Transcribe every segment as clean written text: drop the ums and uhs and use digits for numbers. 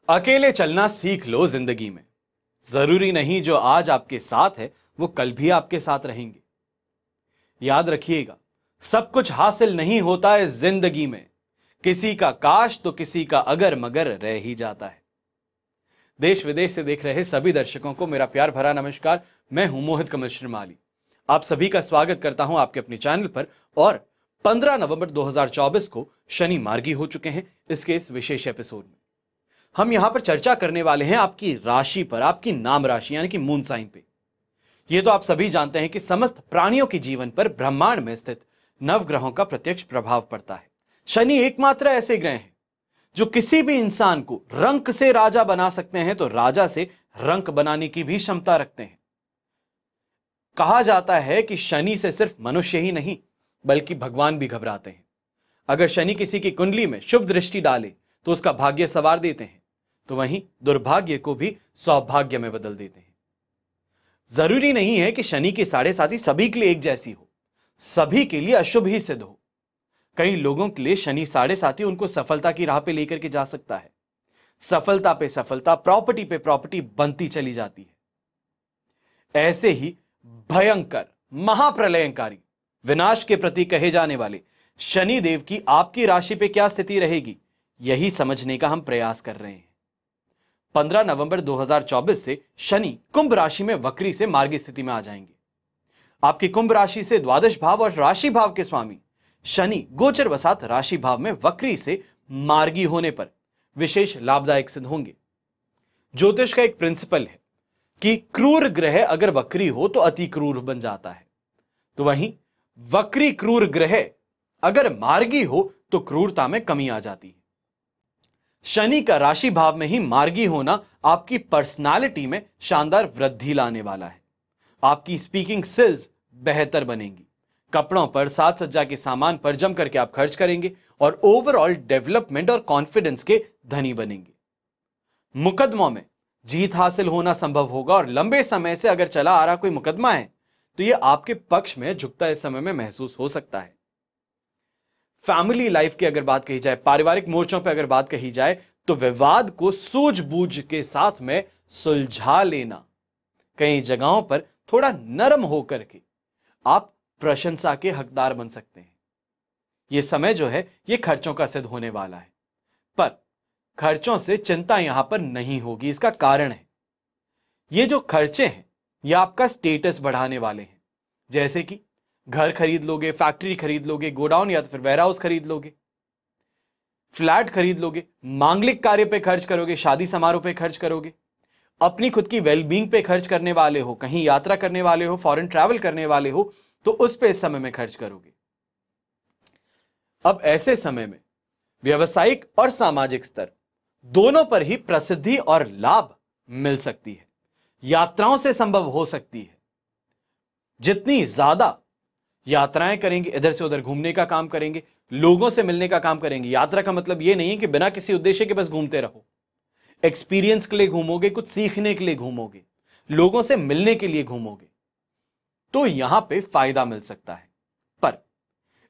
अकेले चलना सीख लो जिंदगी में। जरूरी नहीं जो आज आपके साथ है वो कल भी आपके साथ रहेंगे। याद रखिएगा, सब कुछ हासिल नहीं होता है जिंदगी में। किसी का काश तो किसी का अगर मगर रह ही जाता है। देश विदेश से देख रहे सभी दर्शकों को मेरा प्यार भरा नमस्कार। मैं हूं मोहित कमल शर्माली। आप सभी का स्वागत करता हूं आपके अपने चैनल पर। और 15 नवंबर 2024 को शनि मार्गी हो चुके हैं। इसके इस विशेष एपिसोड में हम यहां पर चर्चा करने वाले हैं आपकी राशि पर, आपकी नाम राशि यानी कि मून साइन पे। यह तो आप सभी जानते हैं कि समस्त प्राणियों के जीवन पर ब्रह्मांड में स्थित नवग्रहों का प्रत्यक्ष प्रभाव पड़ता है। शनि एकमात्र ऐसे ग्रह हैं जो किसी भी इंसान को रंक से राजा बना सकते हैं, तो राजा से रंक बनाने की भी क्षमता रखते हैं। कहा जाता है कि शनि से सिर्फ मनुष्य ही नहीं बल्कि भगवान भी घबराते हैं। अगर शनि किसी की कुंडली में शुभ दृष्टि डाले तो उसका भाग्य सवार देते हैं, तो वहीं दुर्भाग्य को भी सौभाग्य में बदल देते हैं। जरूरी नहीं है कि शनि की साढ़े साथी सभी के लिए एक जैसी हो, सभी के लिए अशुभ ही सिद्ध हो। कई लोगों के लिए शनि साढ़े साथी उनको सफलता की राह पे लेकर के जा सकता है। सफलता पे सफलता, प्रॉपर्टी पे प्रॉपर्टी बनती चली जाती है। ऐसे ही भयंकर, महाप्रलयंकारी, विनाश के प्रति कहे जाने वाले शनि देव की आपकी राशि पे क्या स्थिति रहेगी, यही समझने का हम प्रयास कर रहे हैं। 15 नवंबर 2024 से शनि कुंभ राशि में वक्री से मार्गी स्थिति में आ जाएंगे। आपकी कुंभ राशि से द्वादश भाव और राशि भाव के स्वामी शनि गोचर वसात राशि भाव में वक्री से मार्गी होने पर विशेष लाभदायक सिद्ध होंगे। ज्योतिष का एक प्रिंसिपल है कि क्रूर ग्रह अगर वक्री हो तो अति क्रूर बन जाता है, तो वहीं वक्री क्रूर ग्रह अगर मार्गी हो तो क्रूरता में कमी आ जाती है। शनि का राशि भाव में ही मार्गी होना आपकी पर्सनालिटी में शानदार वृद्धि लाने वाला है। आपकी स्पीकिंग स्किल्स बेहतर बनेंगी। कपड़ों पर, साज सज्जा के सामान पर जम करके आप खर्च करेंगे और ओवरऑल डेवलपमेंट और कॉन्फिडेंस के धनी बनेंगे। मुकदमों में जीत हासिल होना संभव होगा और लंबे समय से अगर चला आ रहा कोई मुकदमा है तो यह आपके पक्ष में झुकता इस समय में महसूस हो सकता है। फैमिली लाइफ की अगर बात कही जाए, पारिवारिक मोर्चों पर अगर बात कही जाए, तो विवाद को सूझबूझ के साथ में सुलझा लेना, कई जगहों पर थोड़ा नरम होकर के आप प्रशंसा के हकदार बन सकते हैं। यह समय जो है यह खर्चों का सिद्ध होने वाला है, पर खर्चों से चिंता यहां पर नहीं होगी। इसका कारण है ये जो खर्चे हैं यह आपका स्टेटस बढ़ाने वाले हैं। जैसे कि घर खरीद लोगे, फैक्ट्री खरीद लोगे, गोडाउन या तो फिर वेयरहाउस खरीद लोगे, फ्लैट खरीद लोगे, मांगलिक कार्य पे खर्च करोगे, शादी समारोह पे खर्च करोगे, अपनी खुद की वेलबींग पे खर्च करने वाले हो, कहीं यात्रा करने वाले हो, फॉरेन ट्रैवल करने वाले हो, तो उस पे इस समय में खर्च करोगे। अब ऐसे समय में व्यवसायिक और सामाजिक स्तर दोनों पर ही प्रसिद्धि और लाभ मिल सकती है। यात्राओं से संभव हो सकती है। जितनी ज्यादा यात्राएं करेंगे, इधर से उधर घूमने का काम करेंगे, लोगों से मिलने का काम करेंगे। यात्रा का मतलब यह नहीं है कि बिना किसी उद्देश्य के बस घूमते रहो। एक्सपीरियंस के लिए घूमोगे, कुछ सीखने के लिए घूमोगे, लोगों से मिलने के लिए घूमोगे, तो यहां पे फायदा मिल सकता है। पर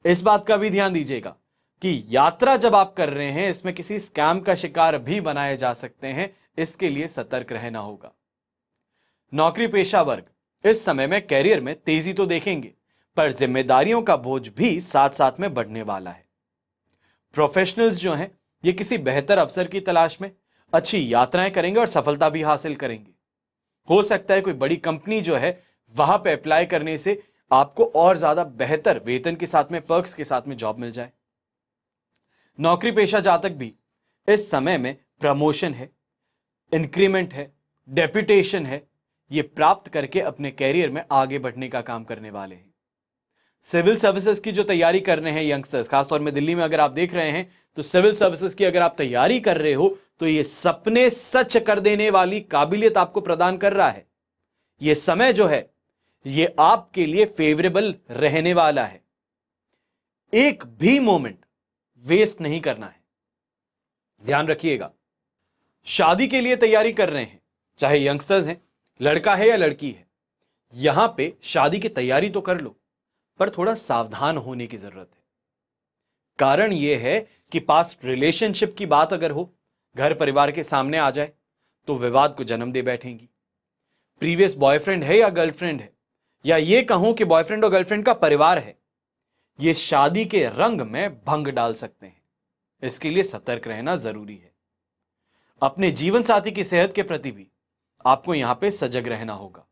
इस बात का भी ध्यान दीजिएगा कि यात्रा जब आप कर रहे हैं इसमें किसी स्कैम का शिकार भी बनाए जा सकते हैं। इसके लिए सतर्क रहना होगा। नौकरी पेशा वर्ग इस समय में कैरियर में तेजी तो देखेंगे, पर जिम्मेदारियों का बोझ भी साथ साथ में बढ़ने वाला है। प्रोफेशनल्स जो हैं ये किसी बेहतर अवसर की तलाश में अच्छी यात्राएं करेंगे और सफलता भी हासिल करेंगे। हो सकता है कोई बड़ी कंपनी जो है वहां पे अप्लाई करने से आपको और ज्यादा बेहतर वेतन के साथ में, पर्क्स के साथ में जॉब मिल जाए। नौकरी पेशा जातक भी इस समय में प्रमोशन है, इंक्रीमेंट है, डेप्यूटेशन है, ये प्राप्त करके अपने कैरियर में आगे बढ़ने का काम करने वाले हैं। सिविल सर्विसेज की जो तैयारी कर रहे हैं यंगस्टर्स, खासतौर में दिल्ली में अगर आप देख रहे हैं, तो सिविल सर्विसेज की अगर आप तैयारी कर रहे हो तो ये सपने सच कर देने वाली काबिलियत आपको प्रदान कर रहा है। ये समय जो है ये आपके लिए फेवरेबल रहने वाला है। एक भी मोमेंट वेस्ट नहीं करना है। ध्यान रखिएगा। शादी के लिए तैयारी कर रहे हैं, चाहे यंगस्टर्स हैं, लड़का है या लड़की है, यहां पे शादी की तैयारी तो कर लो, पर थोड़ा सावधान होने की जरूरत है। कारण यह है कि पास्ट रिलेशनशिप की बात अगर हो घर परिवार के सामने आ जाए तो विवाद को जन्म दे बैठेंगी। प्रीवियस बॉयफ्रेंड है या गर्लफ्रेंड है, या ये कहूं कि बॉयफ्रेंड और गर्लफ्रेंड का परिवार है, ये शादी के रंग में भंग डाल सकते हैं। इसके लिए सतर्क रहना जरूरी है। अपने जीवन साथी की सेहत के प्रति भी आपको यहां पे सजग रहना होगा।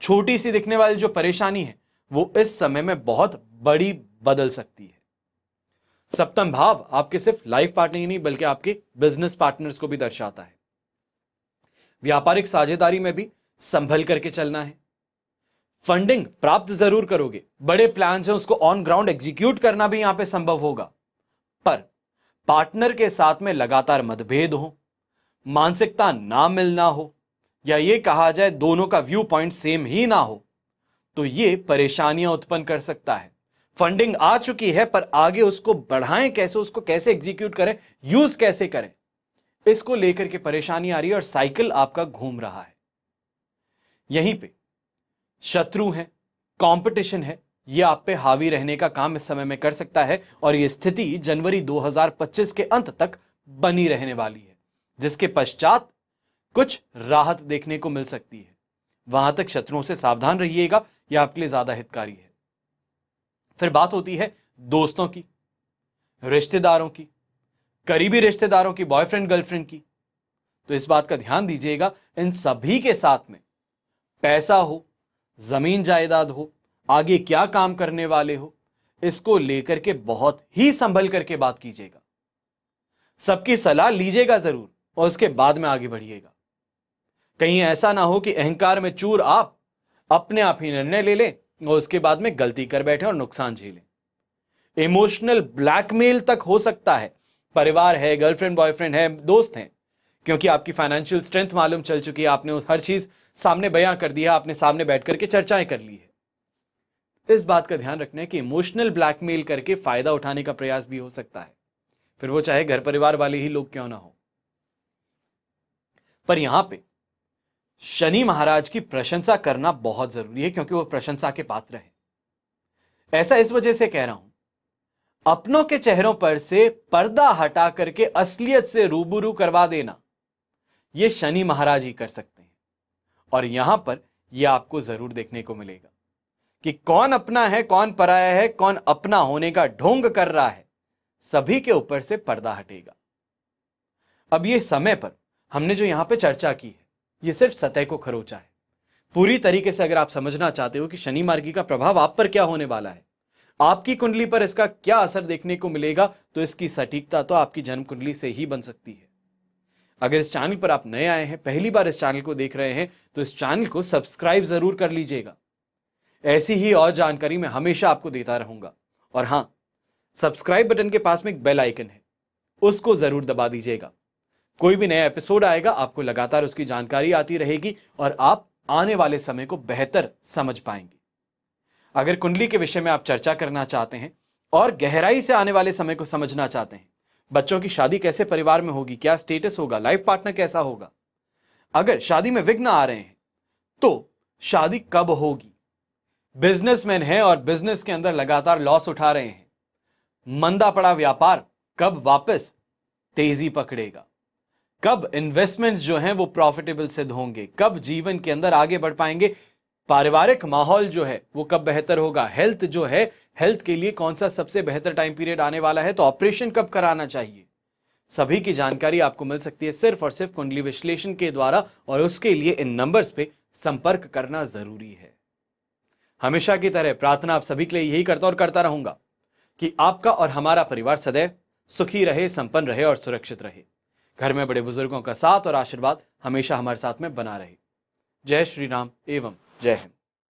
छोटी सी दिखने वाली जो परेशानी है वो इस समय में बहुत बड़ी बदल सकती है। सप्तम भाव आपके सिर्फ लाइफ पार्टनर ही नहीं बल्कि आपके बिजनेस पार्टनर्स को भी दर्शाता है। व्यापारिक साझेदारी में भी संभल करके चलना है। फंडिंग प्राप्त जरूर करोगे, बड़े प्लान्स हैं उसको ऑन ग्राउंड एग्जीक्यूट करना भी यहां पे संभव होगा, पर पार्टनर के साथ में लगातार मतभेद हो, मानसिकता ना मिलना हो, या ये कहा जाए दोनों का व्यू पॉइंट सेम ही ना हो, तो ये परेशानियां उत्पन्न कर सकता है। फंडिंग आ चुकी है पर आगे उसको बढ़ाएं कैसे, उसको कैसे एग्जीक्यूट करें, यूज कैसे करें, इसको लेकर के परेशानी आ रही है और साइकिल आपका घूम रहा है। यहीं पे शत्रु है, कंपटीशन है, यह आप पे हावी रहने का काम इस समय में कर सकता है और यह स्थिति जनवरी 2025 के अंत तक बनी रहने वाली है, जिसके पश्चात कुछ राहत देखने को मिल सकती है। वहां तक शत्रुओं से सावधान रहिएगा, यह आपके लिए ज्यादा हितकारी है। फिर बात होती है दोस्तों की, रिश्तेदारों की, करीबी रिश्तेदारों की, बॉयफ्रेंड गर्लफ्रेंड की। तो इस बात का ध्यान दीजिएगा, इन सभी के साथ में पैसा हो, जमीन जायदाद हो, आगे क्या काम करने वाले हो, इसको लेकर के बहुत ही संभल करके बात कीजिएगा। सबकी सलाह लीजिएगा जरूर और उसके बाद में आगे बढ़िएगा। कहीं ऐसा ना हो कि अहंकार में चूर आप अपने आप ही निर्णय ले लें और उसके बाद में गलती कर बैठे और नुकसान झेलें। इमोशनल ब्लैकमेल तक हो सकता है। परिवार है, गर्लफ्रेंड बॉयफ्रेंड है, दोस्त हैं, क्योंकि आपकी फाइनेंशियल स्ट्रेंथ मालूम चल चुकी है, आपने हर चीज सामने बयां कर दिया, आपने सामने बैठ करके चर्चाएं कर ली है। इस बात का ध्यान रखना है कि इमोशनल ब्लैकमेल करके फायदा उठाने का प्रयास भी हो सकता है, फिर वो चाहे घर परिवार वाले ही लोग क्यों ना हो। पर यहां पे शनि महाराज की प्रशंसा करना बहुत जरूरी है, क्योंकि वो प्रशंसा के पात्र हैं। ऐसा इस वजह से कह रहा हूं, अपनों के चेहरों पर से पर्दा हटा करके असलियत से रूबरू करवा देना, यह शनि महाराज ही कर सकते हैं। और यहां पर यह आपको जरूर देखने को मिलेगा कि कौन अपना है, कौन पराया है, कौन अपना होने का ढोंग कर रहा है, सभी के ऊपर से पर्दा हटेगा। अब यह समय पर हमने जो यहां पे चर्चा की है, यह सिर्फ सतह को खरोचा है। पूरी तरीके से अगर आप समझना चाहते हो कि शनि मार्गी का प्रभाव आप पर क्या होने वाला है, आपकी कुंडली पर इसका क्या असर देखने को मिलेगा, तो इसकी सटीकता तो आपकी जन्म कुंडली से ही बन सकती है। अगर इस चैनल पर आप नए आए हैं, पहली बार इस चैनल को देख रहे हैं, तो इस चैनल को सब्सक्राइब जरूर कर लीजिएगा। ऐसी ही और जानकारी मैं हमेशा आपको देता रहूंगा। और हां, सब्सक्राइब बटन के पास में एक बेल आइकन है, उसको जरूर दबा दीजिएगा। कोई भी नया एपिसोड आएगा, आपको लगातार उसकी जानकारी आती रहेगी और आप आने वाले समय को बेहतर समझ पाएंगे। अगर कुंडली के विषय में आप चर्चा करना चाहते हैं और गहराई से आने वाले समय को समझना चाहते हैं, बच्चों की शादी कैसे परिवार में होगी, क्या स्टेटस होगा, लाइफ पार्टनर कैसा होगा, अगर शादी में विघ्न आ रहे हैं तो शादी कब होगी, बिजनेसमैन है और बिजनेस के अंदर लगातार लॉस उठा रहे हैं, मंदा पड़ा व्यापार कब वापस तेजी पकड़ेगा, कब इन्वेस्टमेंट्स जो हैं वो प्रॉफिटेबल सिद्ध होंगे, कब जीवन के अंदर आगे बढ़ पाएंगे, पारिवारिक माहौल जो है वो कब बेहतर होगा, हेल्थ जो है, हेल्थ के लिए कौन सा सबसे बेहतर टाइम पीरियड आने वाला है, तो ऑपरेशन कब कराना चाहिए, सभी की जानकारी आपको मिल सकती है सिर्फ और सिर्फ कुंडली विश्लेषण के द्वारा। और उसके लिए इन नंबर्स पे संपर्क करना जरूरी है। हमेशा की तरह प्रार्थना आप सभी के लिए यही करता और करता रहूंगा कि आपका और हमारा परिवार सदैव सुखी रहे, संपन्न रहे और सुरक्षित रहे। घर में बड़े बुजुर्गों का साथ और आशीर्वाद हमेशा हमारे साथ में बना रहे। जय श्री राम एवं जय हिंद।